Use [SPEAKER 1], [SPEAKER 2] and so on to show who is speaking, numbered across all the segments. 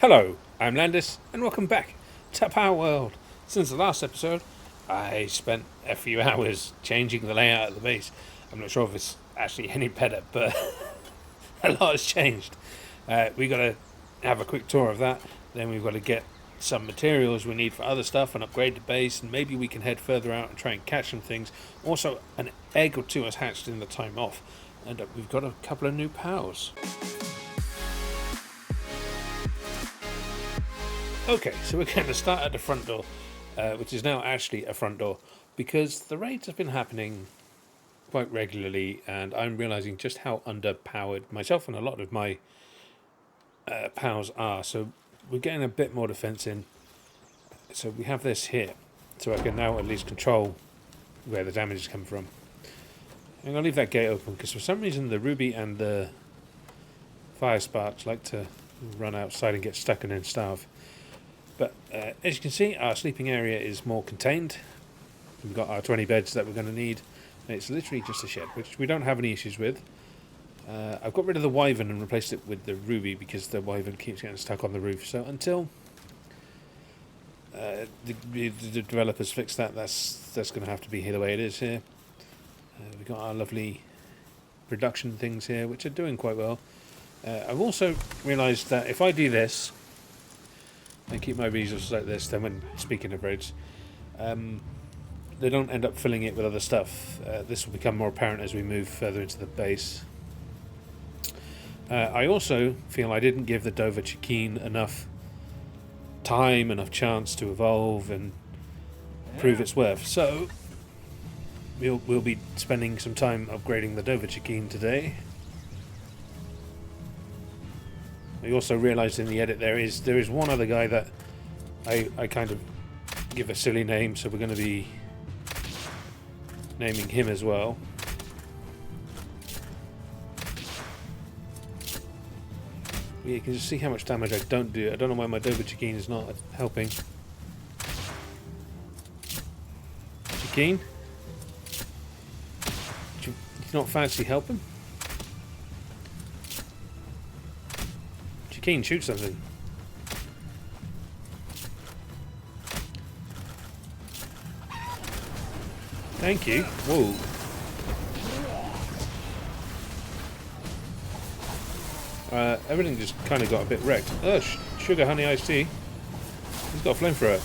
[SPEAKER 1] Hello, I'm Landis, and welcome back to Palworld. Since the last episode, I spent a few hours changing the layout of the base. I'm not sure if it's actually any better, but a lot has changed. We got to have a quick tour of that. Then we've got to get some materials we need for other stuff and upgrade the base, and maybe we can head further out and try and catch some things. Also, an egg or two has hatched in the time off, and we've got a couple of new pals. Okay, so we're going to start at the front door, which is now actually a front door, because the raids have been happening quite regularly, and I'm realising just how underpowered myself and a lot of my pals are. So we're getting a bit more defence in. So we have this here, so I can now at least control where the damage is coming from. I'm going to leave that gate open, because for some reason the ruby and the fire sparks like to run outside and get stuck and then starve. But as you can see, our sleeping area is more contained. We've got our 20 beds that we're going to need. And it's literally just a shed, which we don't have any issues with. I've got rid of the wyvern and replaced it with the ruby because the wyvern keeps getting stuck on the roof. So until the developers fix that, that's going to have to be here the way it is here. We've got our lovely production things here, which are doing quite well. I've also realised that if I do this, and keep my resources like this, then when speaking of raids, they don't end up filling it with other stuff. This will become more apparent as we move further into the base. I also feel I didn't give the Dovah kiin enough time, enough chance to evolve and prove its worth. So we'll be spending some time upgrading the Dovah kiin today. We also realised in the edit there is one other guy that I kind of give a silly name, so we're going to be naming him as well. You can just see how much damage I don't do. I don't know why my Dovah kiin is not helping. Kiin? Do you not fancy helping? Kiin, shoot something. Thank you. Whoa. Everything just kind of got a bit wrecked. Oh, sugar honey iced tea. He's got a flamethrower.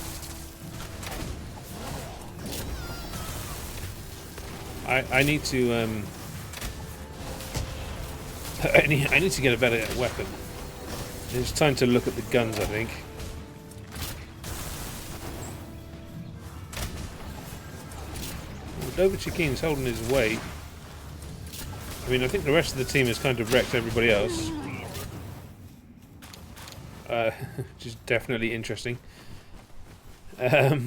[SPEAKER 1] I need to I need to get a better weapon. It's time to look at the guns, I think. Well, Dovah kiin's holding his weight. I mean, I think the rest of the team has kind of wrecked everybody else. Which is definitely interesting. But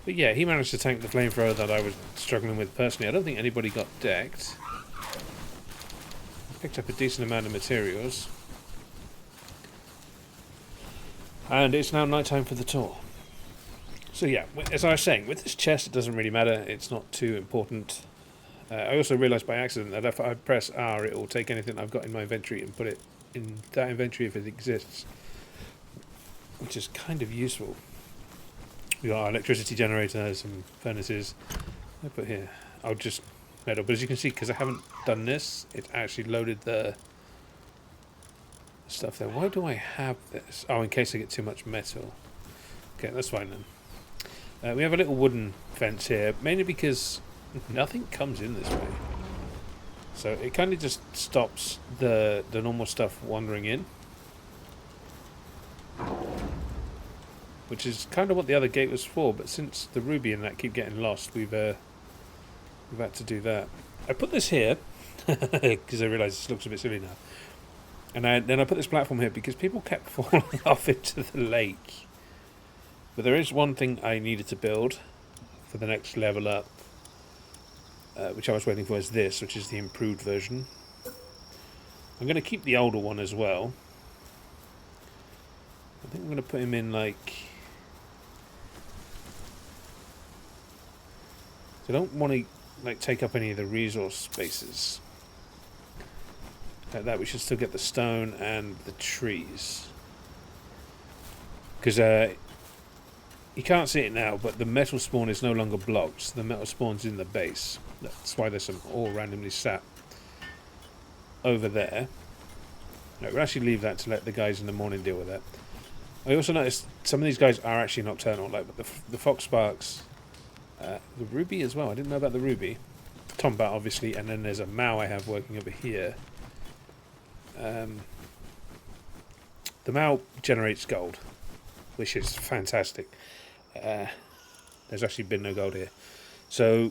[SPEAKER 1] yeah, he managed to tank the flamethrower that I was struggling with personally. I don't think anybody got decked. Picked up a decent amount of materials. And it's now night time for the tour. So yeah, as I was saying, with this chest it doesn't really matter, it's not too important. I also realised by accident that if I press R it will take anything I've got in my inventory and put it in that inventory if it exists. Which is kind of useful. We got our electricity generator, some furnaces. I put here, I'll just metal, but as you can see, because I haven't done this, it actually loaded the stuff there. Why do I have this? Oh, in case I get too much metal. Okay, that's fine then. We have a little wooden fence here, mainly because nothing comes in this way. So it kind of just stops the normal stuff wandering in. Which is kind of what the other gate was for, but since the ruby and that keep getting lost, we've had to do that. I put this here because I realised this looks a bit silly now. And then I put this platform here because people kept falling off into the lake. But there is one thing I needed to build for the next level up, which I was waiting for, is this, which is the improved version. I'm going to keep the older one as well. I think I'm going to put him in like... I don't want to like take up any of the resource spaces. Like that, we should still get the stone and the trees. Because you can't see it now, but the metal spawn is no longer blocked. So the metal spawn's in the base. That's why there's some ore randomly sat over there. No, we'll actually leave that to let the guys in the morning deal with that. I also noticed some of these guys are actually nocturnal, like the fox sparks, the ruby as well. I didn't know about the ruby. Tombat, obviously, and then there's a Mao I have working over here. The Mao generates gold, which is fantastic. There's actually been no gold here. So,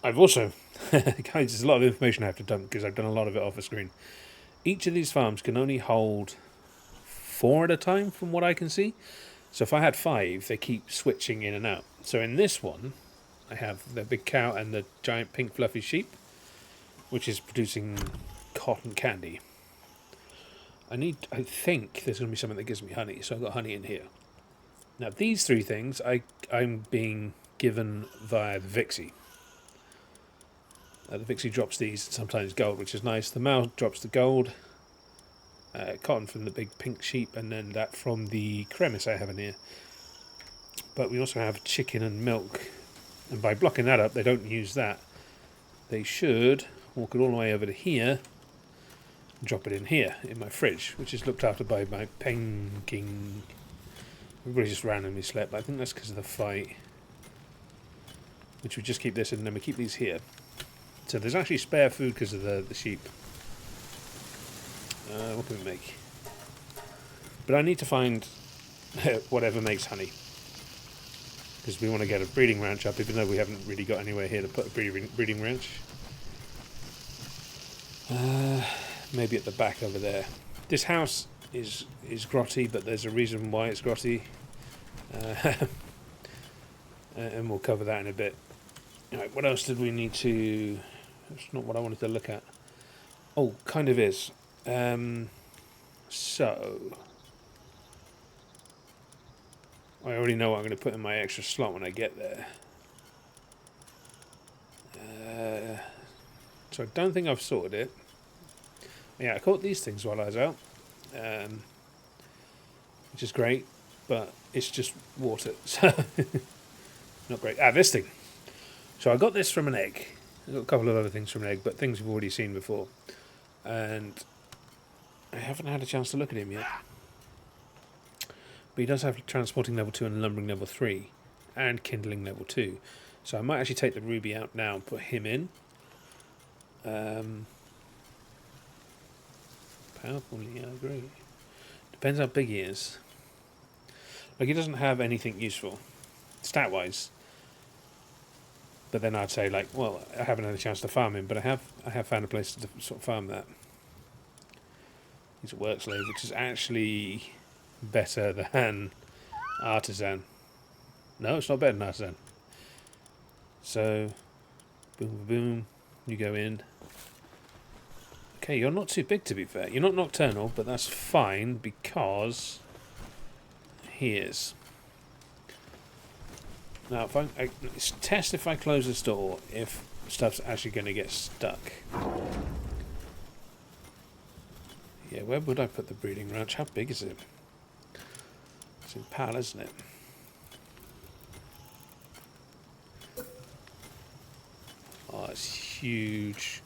[SPEAKER 1] I've also... guys, there's a lot of information I have to dump because I've done a lot of it off the screen. Each of these farms can only hold 4 at a time from what I can see. So if I had 5, they keep switching in and out. So in this one, I have the big cow and the giant pink fluffy sheep, which is producing cotton candy. I think there's going to be something that gives me honey, so I've got honey in here. Now these 3 things I'm being given via the Vixie. The Vixie drops these, sometimes gold, which is nice. The Mao drops the gold, cotton from the big pink sheep, and then that from the cremis I have in here. But we also have chicken and milk, and by blocking that up, they don't use that. They should walk it all the way over to here and drop it in here, in my fridge, which is looked after by my penguin. Everybody just randomly slept, but I think that's because of the fight. Which we just keep this in, and then we keep these here. So there's actually spare food because of the sheep. What can we make? But I need to find whatever makes honey. Because we want to get a breeding ranch up, even though we haven't really got anywhere here to put a breeding ranch. Maybe at the back over there. This house is grotty, but there's a reason why it's grotty. And we'll cover that in a bit. Right, what else did we need to... That's not what I wanted to look at. Oh, kind of is. So... I already know what I'm going to put in my extra slot when I get there. So I don't think I've sorted it. Yeah, I caught these things while I was out. Which is great, but it's just water. So not great. This thing. So I got this from an egg. I got a couple of other things from an egg, but things we've already seen before. And I haven't had a chance to look at him yet. But he does have transporting level 2 and lumbering level 3. And kindling level 2. So I might actually take the ruby out now and put him in. Powerful, yeah, I agree. Depends how big he is. Like, he doesn't have anything useful, stat-wise. But then I'd say, like, well, I haven't had a chance to farm him, but I have found a place to sort of farm that. He's a work slave, which is actually better than artisan. No, it's not better than artisan. So, boom, boom, you go in. Okay, you're not too big, to be fair. You're not nocturnal, but that's fine because he is. Now, if I test if I close this door, if stuff's actually going to get stuck. Yeah, where would I put the breeding ranch? How big is it? It's in Pal, isn't it? Oh, it's huge.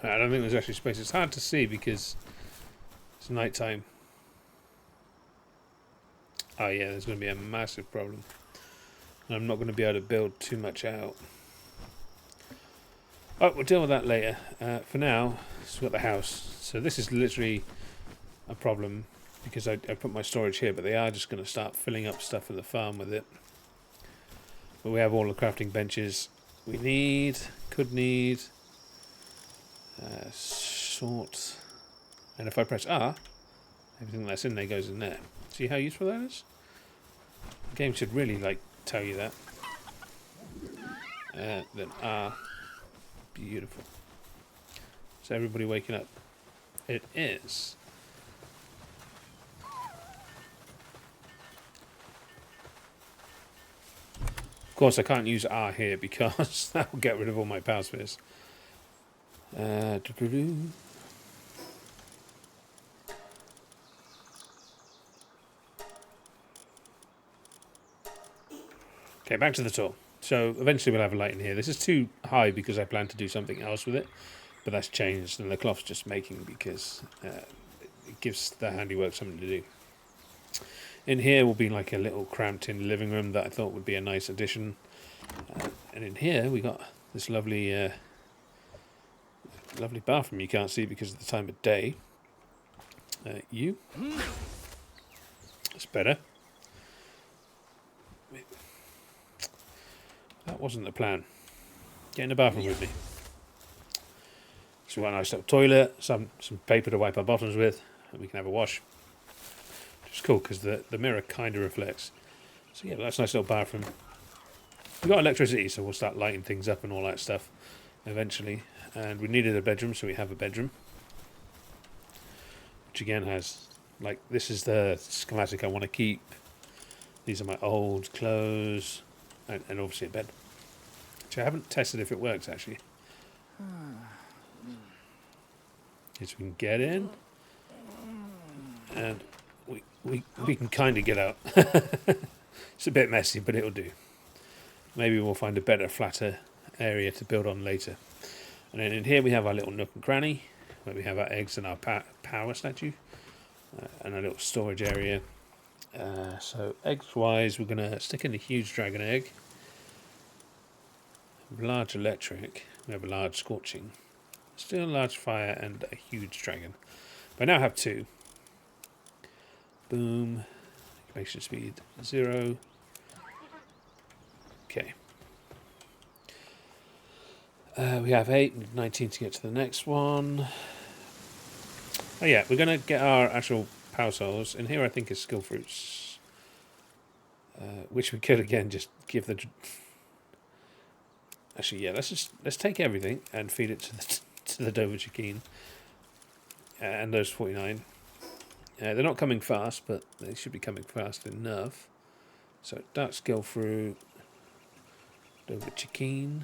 [SPEAKER 1] I don't think there's actually space. It's hard to see because it's night time. Oh yeah, there's going to be a massive problem. And I'm not going to be able to build too much out. Oh, we'll deal with that later. For now, we've got the house. So this is literally a problem because I put my storage here, but they are just going to start filling up stuff in the farm with it. But we have all the crafting benches we need, could need. Sort. And if I press R, everything that's in there goes in there. See how useful that is? The game should really, like, tell you that. Then R. Beautiful. So everybody waking up. it is. Of course, I can't use R here because that will get rid of all my power spheres. Okay, back to the tool. So eventually we'll have a light in here. This is too high because I plan to do something else with it, but that's changed, and the cloth's just making because it gives the handiwork something to do. In here will be like a little cramped in living room that I thought would be a nice addition. And in here we got this lovely lovely bathroom you can't see because of the time of day. That's better. That wasn't the plan. Get in the bathroom with me. So we've got a nice little toilet, some paper to wipe our bottoms with, and we can have a wash. Which is cool because the mirror kind of reflects. So yeah, that's a nice little bathroom. We've got electricity, so we'll start lighting things up and all that stuff eventually. And we needed a bedroom, so we have a bedroom. Which again has, like, this is the schematic I want to keep. These are my old clothes. And obviously a bed. Which I haven't tested if it works, actually. So we can get in. And we can kind of get out. It's a bit messy, but it'll do. Maybe we'll find a better, flatter area to build on later. And then in here we have our little nook and cranny, where we have our eggs and our power statue. And a little storage area. So eggs-wise, we're going to stick in a huge dragon egg. Large electric. We have a large scorching. Still a large fire and a huge dragon. But I now have 2. Boom. Incubation speed 0. Okay. We have 8, 19 to get to the next one. Oh yeah, we're going to get our actual power souls. In here I think is skill fruits. Which we could again just give the... Actually, yeah, let's take everything and feed it to the Dovah kiin. And those 49. They're not coming fast, but they should be coming fast enough. So dark skill fruit, Dovah kiin,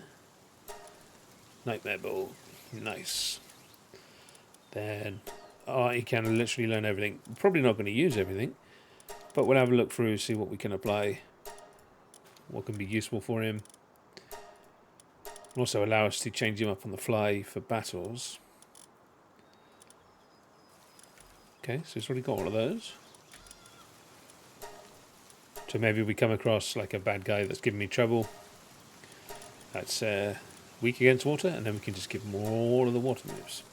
[SPEAKER 1] nightmare ball, nice. Then he can literally learn everything. Probably not going to use everything, but we'll have a look through, see what we can apply, what can be useful for him. Also allow us to change him up on the fly for battles. Okay, so he's already got all of those. So maybe we come across like a bad guy that's giving me trouble. That's weak against water, and then we can just give him all of the water moves.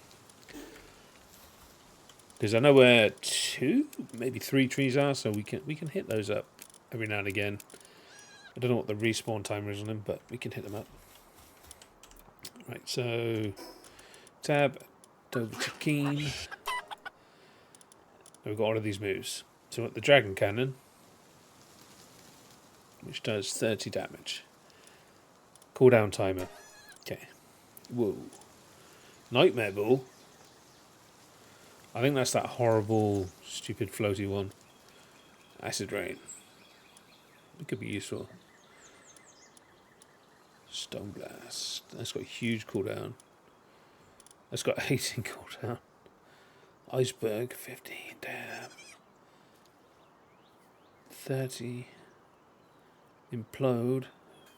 [SPEAKER 1] Because I know where 2, maybe 3 trees are, so we can hit those up every now and again. I don't know what the respawn timer is on them, but we can hit them up. Right, so tab, Dovah kiin. We've got all of these moves. So we've got the dragon cannon, which does 30 damage. Cooldown timer. Okay. Whoa. Nightmare ball. I think that's that horrible, stupid, floaty one. Acid rain. It could be useful. Stone blast. That's got a huge cooldown. That's got 18 cooldown. Iceberg, 15, damn. 30. Implode.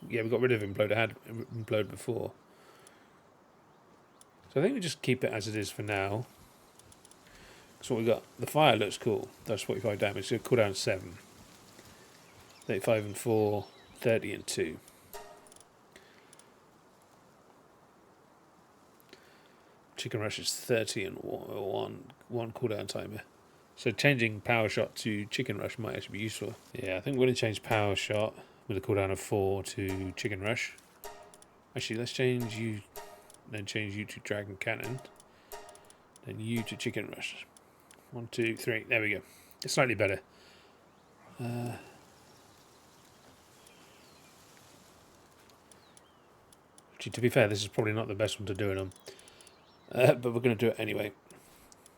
[SPEAKER 1] Yeah, we got rid of implode. I had implode before. So I think we just keep it as it is for now. That's what we got. The fire looks cool. That's 45 damage. So cooldown 7. 35 and 4. 30 and 2. Chicken Rush is 30 and 1 cooldown timer. So changing Power Shot to Chicken Rush might actually be useful. Yeah, I think we're going to change Power Shot with a cooldown of 4 to Chicken Rush. Actually, let's change you, then change you to Dragon Cannon. Then you to Chicken Rush. 1, 2, 3. There we go. It's slightly better. Actually, to be fair, this is probably not the best one to do it on. But we're going to do it anyway.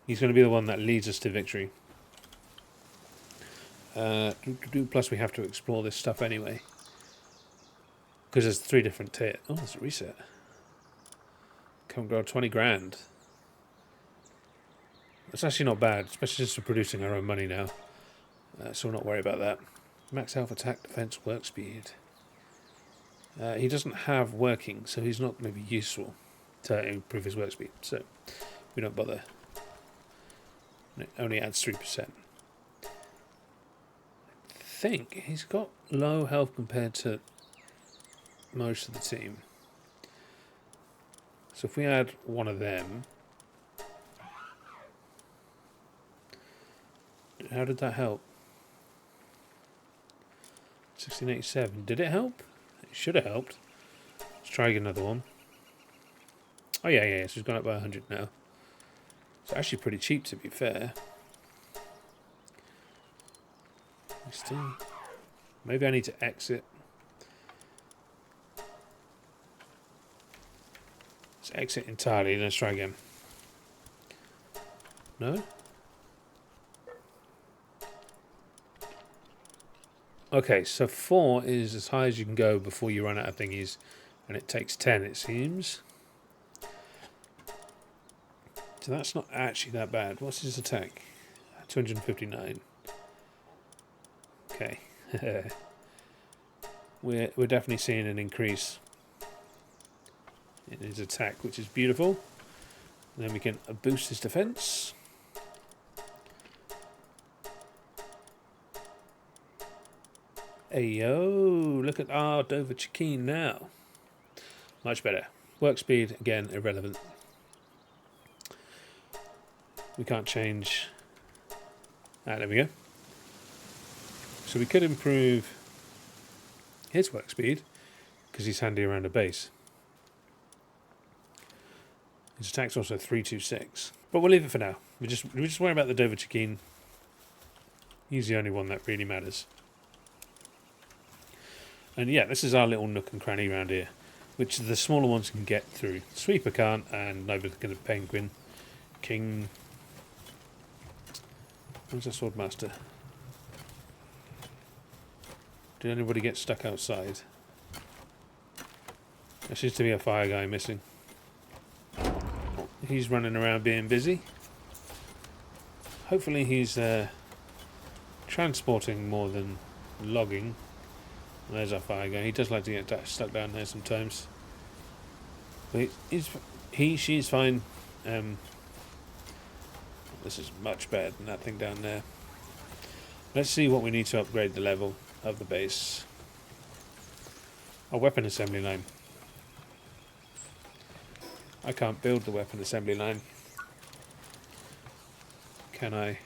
[SPEAKER 1] He's going to be the one that leads us to victory. Plus we have to explore this stuff anyway. Because there's 3 different tiers. Oh, there's a reset. Come grow 20 grand. That's actually not bad, especially since we're producing our own money now. So we'll not worry about that. Max health, attack, defense, work speed. He doesn't have working, so he's not going to be useful to improve his work speed. So we don't bother. It only adds 3%. I think he's got low health compared to most of the team. So if we add one of them, how did that help? 1687. Did it help? It should have helped. Let's try another one. Oh yeah. So he's gone up by 100 now. It's actually pretty cheap, to be fair. Maybe I need to exit. Let's exit entirely and let's try again. No? Okay, so 4 is as high as you can go before you run out of thingies, and it takes 10, it seems. So that's not actually that bad. What's his attack? 259. Okay. We're definitely seeing an increase in his attack, which is beautiful. And then we can boost his defense. Hey yo, look at our Dovah kiin now. Much better. Work speed, again, irrelevant. We can't change. There we go. So we could improve his work speed because he's handy around a base. His attack's also 326. But we'll leave it for now. We just worry about the Dovah kiin. He's the only one that really matters. And yeah, this is our little nook and cranny around here, which the smaller ones can get through. Sweeper can't, and nobody's going to penguin. King. Where's the swordmaster? Did anybody get stuck outside? There seems to be a fire guy missing. He's running around being busy. Hopefully he's transporting more than logging. There's our fire guy. He does like to get stuck down there sometimes. But she's fine. This is much better than that thing down there. Let's see what we need to upgrade the level of the base. A weapon assembly line. I can't build the weapon assembly line. Can I?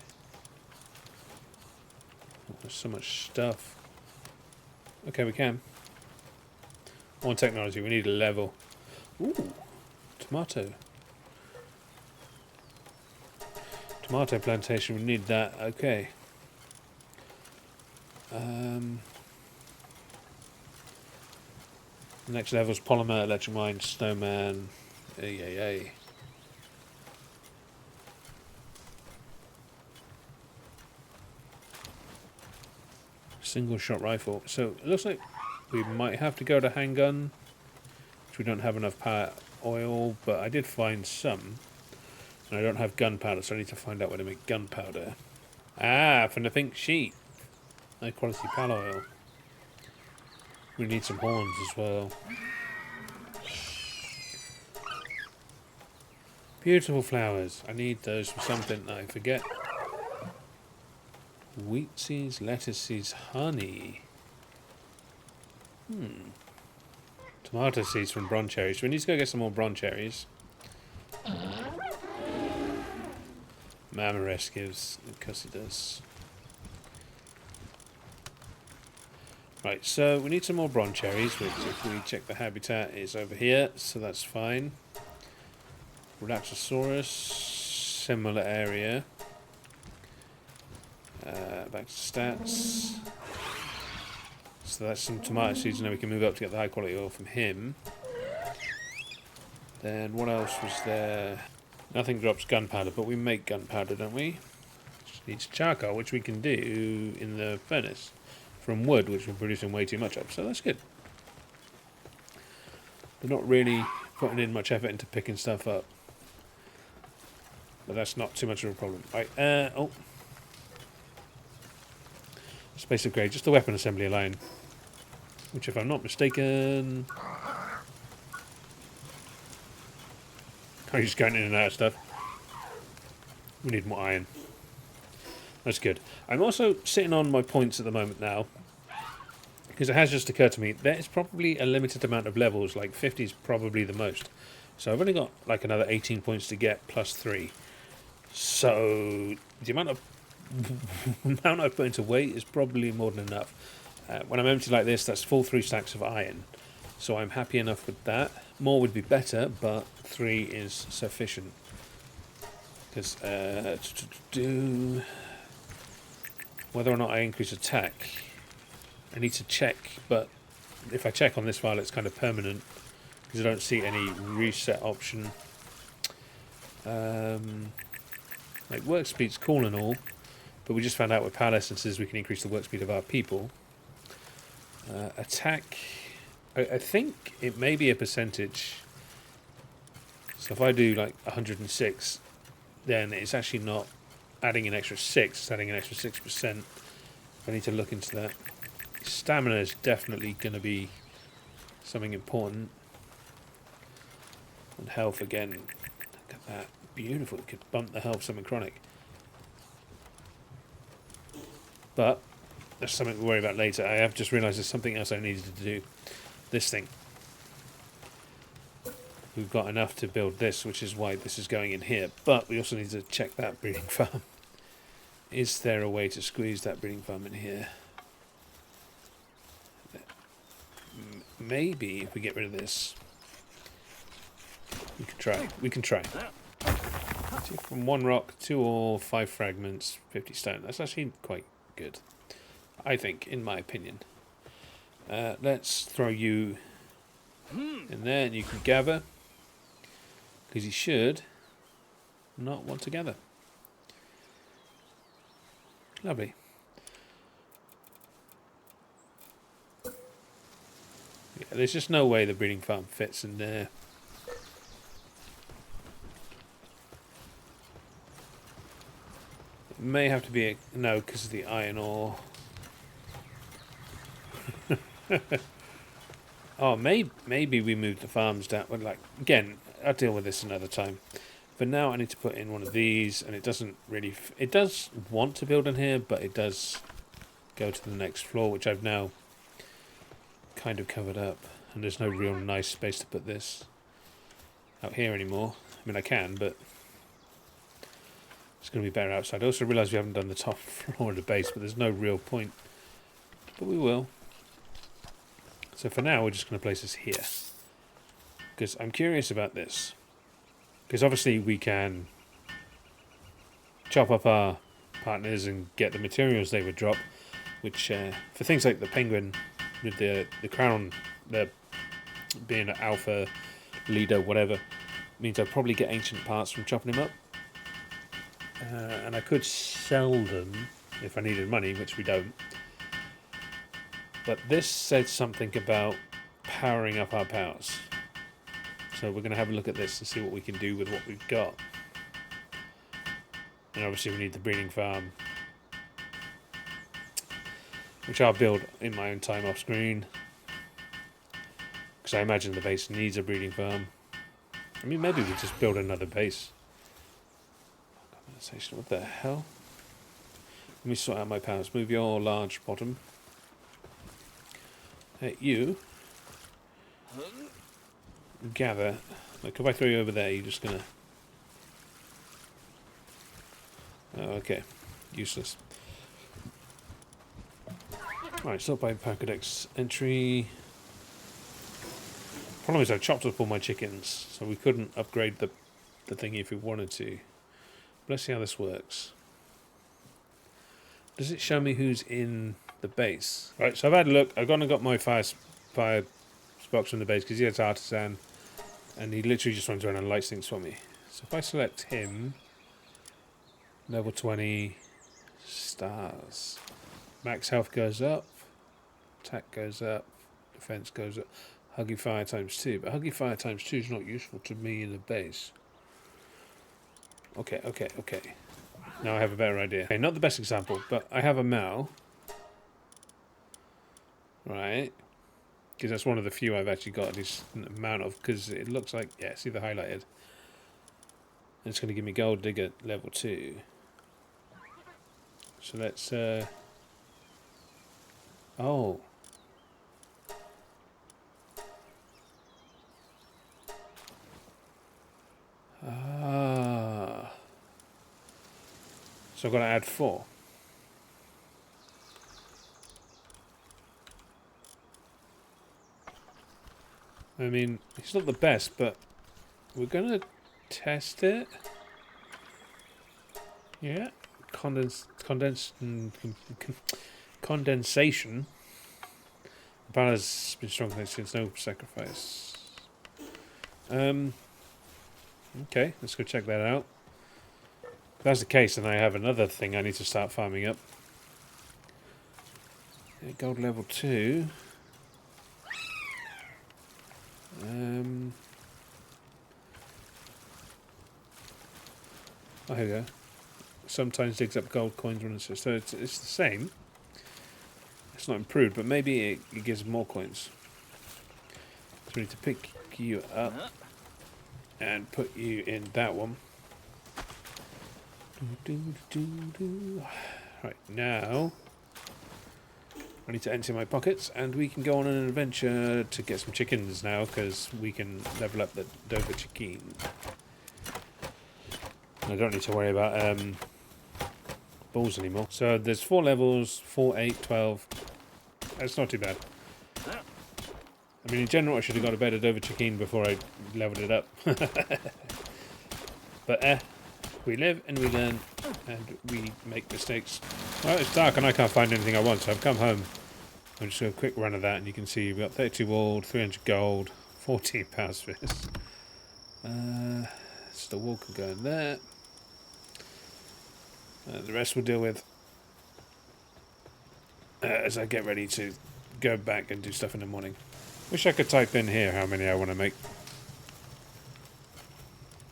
[SPEAKER 1] Oh, there's so much stuff. Okay, we can. On technology, we need a level. Ooh, tomato. Tomato plantation, we need that. Okay. Next level is polymer, electric mine, snowman. Yay. Single shot rifle. So it looks like we might have to go to handgun, which we don't have enough power oil, but I did find some. And I don't have gunpowder, so I need to find out where to make gunpowder. Ah, from the pink sheet. High quality pal oil. We need some horns as well. Beautiful flowers. I need those for something that I forget. Wheat seeds, lettuce seeds, honey. Tomato seeds from bronze cherries. We need to go get some more bronze cherries. Mamares gives, because he does. Right, so we need some more bronze cherries, which if we check the habitat is over here, so that's fine. Relaxosaurus, similar area. Back to stats. So that's some tomato seeds, and then we can move up to get the high quality oil from him. Then what else was there? Nothing drops gunpowder, but we make gunpowder, don't we? Just needs charcoal, which we can do in the furnace from wood, which we're producing way too much of, so that's good. They're not really putting in much effort into picking stuff up, but that's not too much of a problem. Right, oh. Space upgrade, just the weapon assembly line, which if I'm not mistaken... I'm just going in and out of stuff. We need more iron. That's good. I'm also sitting on my points at the moment now, because it has just occurred to me there is probably a limited amount of levels, like 50 is probably the most. So I've only got like another 18 points to get plus 3. So the amount of amount I put into weight is probably more than enough. When I'm empty like this, that's full 3 stacks of iron. So I'm happy enough with that. More would be better, but 3 is sufficient. Because whether or not I increase attack, I need to check. But if I check on this file, it's kind of permanent because I don't see any reset option. Like work speed's cool and all, but we just found out with power essences we can increase the work speed of our people. Attack, I think it may be a percentage. So if I do like 106, then it's actually not adding an extra 6, it's adding an extra 6%. I need to look into that. Stamina is definitely going to be something important. And health again. Look at that. Beautiful. It could bump the health something chronic. But that's something to worry about later. I have just realised there's something else I needed to do. This thing. We've got enough to build this, which is why this is going in here. But we also need to check that breeding farm. Is there a way to squeeze that breeding farm in here? Maybe if we get rid of this. We can try. We can try. So from 1 rock, 2 ore, 5 fragments, 50 stone. That's actually quite good, I think, in my opinion. Let's throw you in there and you can gather. Because you should not want to gather. Lovely. Yeah, there's just no way the breeding farm fits in there. It may have to be a no because of the iron ore. Oh, maybe we move the farms down. But like again, I'll deal with this another time. For now, I need to put in one of these, and it doesn't really. It does want to build in here, but it does go to the next floor, which I've now kind of covered up, and there's no real nice space to put this out here anymore. I mean, I can, but it's going to be better outside. I also realise we haven't done the top floor of the base, but there's no real point. But we will. So for now, we're just going to place this here. Because I'm curious about this. Because obviously we can chop up our partners and get the materials they would drop. Which, for things like the penguin, with the crown, the being an alpha leader, whatever, means I'd probably get ancient parts from chopping him up. And I could sell them if I needed money, which we don't. But this said something about powering up our powers. So we're going to have a look at this and see what we can do with what we've got. And obviously we need the breeding farm, which I'll build in my own time off screen. Because I imagine the base needs a breeding farm. I mean, maybe we just build another base. What the hell? Let me sort out my powers. Move your large bottom. Hey, you. Gather. Like, if I throw you over there, you're just gonna... Oh, okay. Useless. Alright, sort by Pokedex entry. Problem is I've chopped up all my chickens, so we couldn't upgrade the thingy if we wanted to. But let's see how this works. Does it show me who's in the base? Right, so I've had a look. I've gone and got my fire sparks from the base because he has artisan, and he literally just runs around and lights things for me. So if I select him, level 20, stars. Max health goes up, attack goes up, defense goes up. Huggy fire times 2, but huggy fire times 2 is not useful to me in the base. Okay. Now I have a better idea. Okay, not the best example, but I have a Mal. Right. Because that's one of the few I've actually got this amount of, because it looks like, yeah, see the highlighted. It's going to give me gold digger level 2. So let's, oh. Ah. So I've got to add 4. I mean, it's not the best, but we're going to test it. Yeah. Condensation. The power has been strong since no sacrifice. Okay, let's go check that out. If that's the case, then I have another thing I need to start farming up. Yeah, gold level 2. Oh, here we go. Sometimes digs up gold coins when it's so it's the same. It's not improved, but maybe it gives more coins. So we need to pick you up and put you in that one. Right, now I need to empty my pockets and we can go on an adventure to get some chickens now, because we can level up the Dovah kiin. I don't need to worry about balls anymore. So there's 4 levels, 4, 8, 12. That's not too bad. I mean, in general, I should have got a better Dovah kiin before I leveled it up. But we live and we learn and we make mistakes. Well, it's dark and I can't find anything I want, so I've come home. I'm just doing a quick run of that, and you can see we've got 32 wool, 300 gold, 14 power spheres. So the wool can go in there. The rest we'll deal with as I get ready to go back and do stuff in the morning. Wish I could type in here how many I want to make.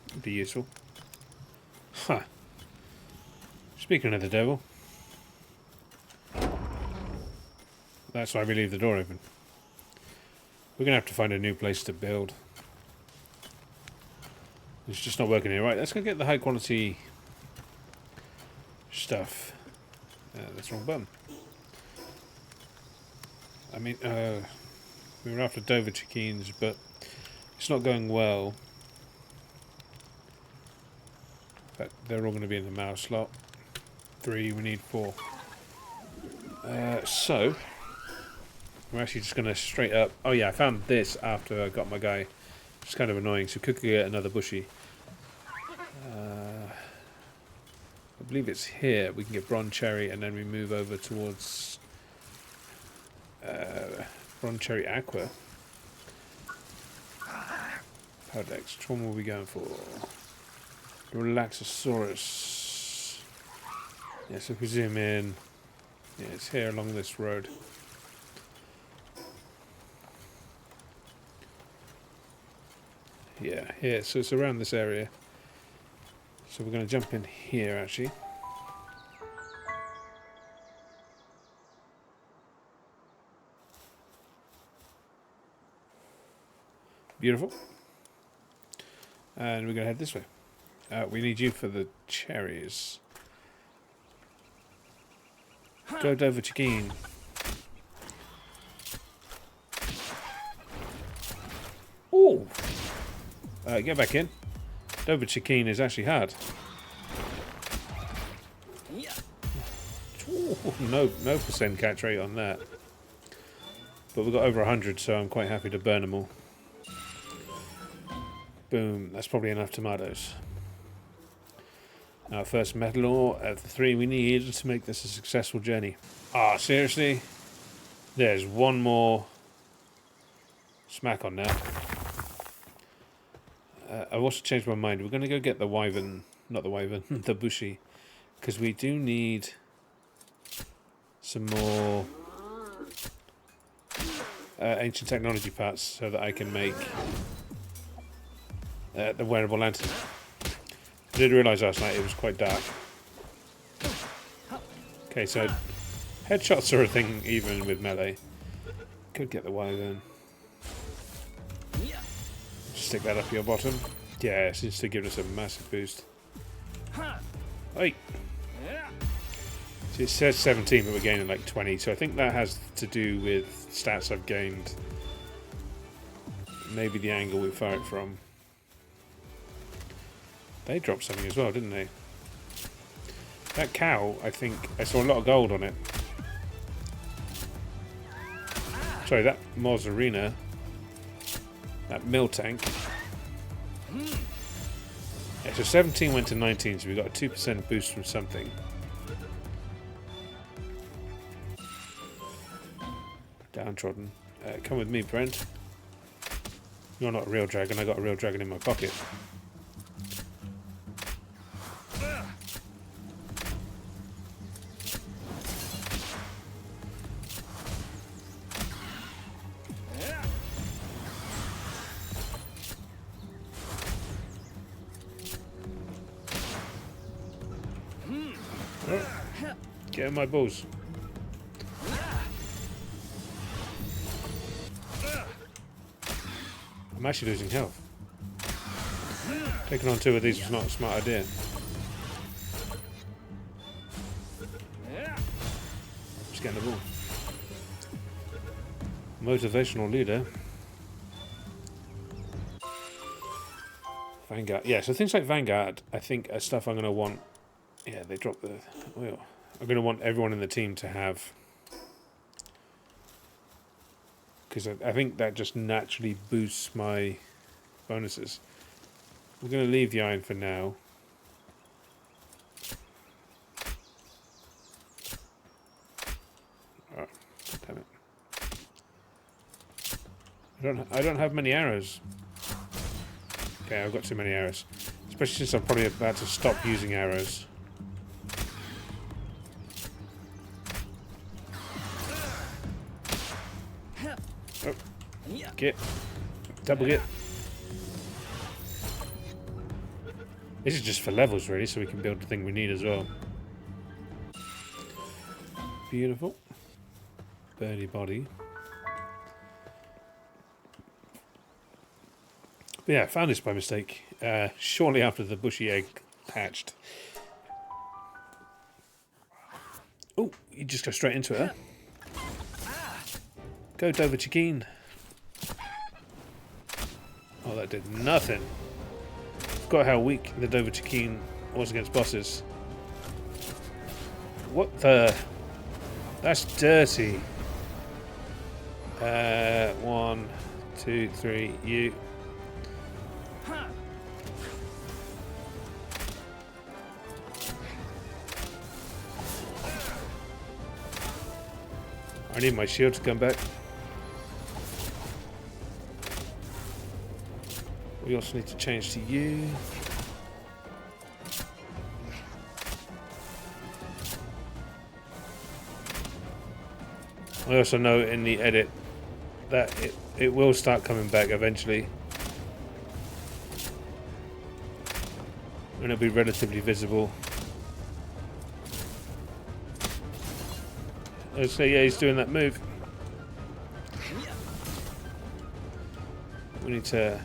[SPEAKER 1] It'd be useful. Huh. Speaking of the devil. That's why we leave the door open. We're going to have to find a new place to build. It's just not working here. Right, let's go get the high quality stuff. That's the wrong button. I mean, we were after Dovah kiins, but it's not going well. But they're all going to be in the mouse slot. 3, we need 4. So, we're actually just going to straight up... Oh yeah, I found this after I got my guy. It's kind of annoying, so we could get another bushy. I believe it's here. We can get bronze cherry, and then we move over towards bronze cherry aqua. Podex. Which one were we going for? The Relaxosaurus. Yeah, so if we zoom in, yeah, it's here along this road. Yeah, here. So it's around this area. So we're going to jump in here, actually. Beautiful. And we're going to head this way. We need you for the cherries. Go Dovah kiin. Ooh! Get back in. Dovah kiin is actually hard. Ooh, no percent catch rate on that. But we've got over 100, so I'm quite happy to burn them all. Boom, that's probably enough tomatoes. Our first metal ore of the 3 we need to make this a successful journey. Ah, seriously? There's one more smack on there. I've also changed my mind. We're going to go get the wyvern, not the wyvern, the bushy, because we do need some more ancient technology parts so that I can make the wearable lantern. I did realise last night it was quite dark. Okay, so headshots are a thing even with melee. Could get the wyvern. Stick that up your bottom. Yeah, it seems to give us a massive boost. Hey! So it says 17, but we're gaining like 20, so I think that has to do with stats I've gained. Maybe the angle we fire it from. They dropped something as well, didn't they? That cow, I think, I saw a lot of gold on it. Sorry, that Mozzarina, that mill tank. Yeah, so 17 went to 19, so we got a 2% boost from something. Downtrodden. Come with me, Brent. You're not a real dragon, I got a real dragon in my pocket. Get in my balls. I'm actually losing health. Taking on 2 of these was not a smart idea. Just getting the ball. Motivational leader. Vanguard. Yeah, so things like Vanguard, I think, are stuff I'm going to want. Yeah, they dropped the oil. I'm going to want everyone in the team to have, because I think that just naturally boosts my bonuses. We're going to leave the iron for now. Oh, damn it! I don't have many arrows. Okay, I've got too many arrows, especially since I'm probably about to stop using arrows. Oh, get. Double get. This is just for levels, really, so we can build the thing we need as well. Beautiful. Birdie body. But yeah, I found this by mistake. Shortly after the bushy egg hatched. Oh, you just go straight into it, huh? Go, Dovah kiin. Oh, that did nothing. Forgot how weak the Dovah kiin was against bosses. What the? That's dirty. 1, 2, 3, you. I need my shield to come back. We also need to change to you. I also know in the edit that it will start coming back eventually. And it'll be relatively visible. So yeah, he's doing that move. We need to...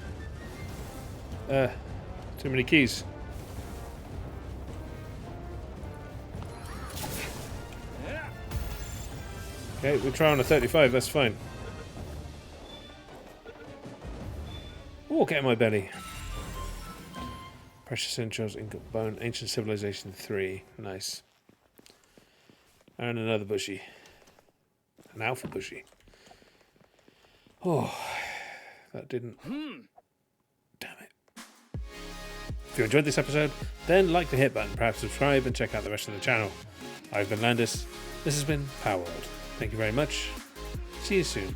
[SPEAKER 1] too many keys. Okay, we'll try on a 35, that's fine. Oh, get in my belly. Precious Entrails, Ingot Bone, Ancient Civilization 3. Nice. And another bushy. An alpha bushy. Oh, that didn't... Damn it. If you enjoyed this episode, then like the hit button, perhaps subscribe and check out the rest of the channel. I've been Landis. This has been Palworld. Thank you very much. See you soon.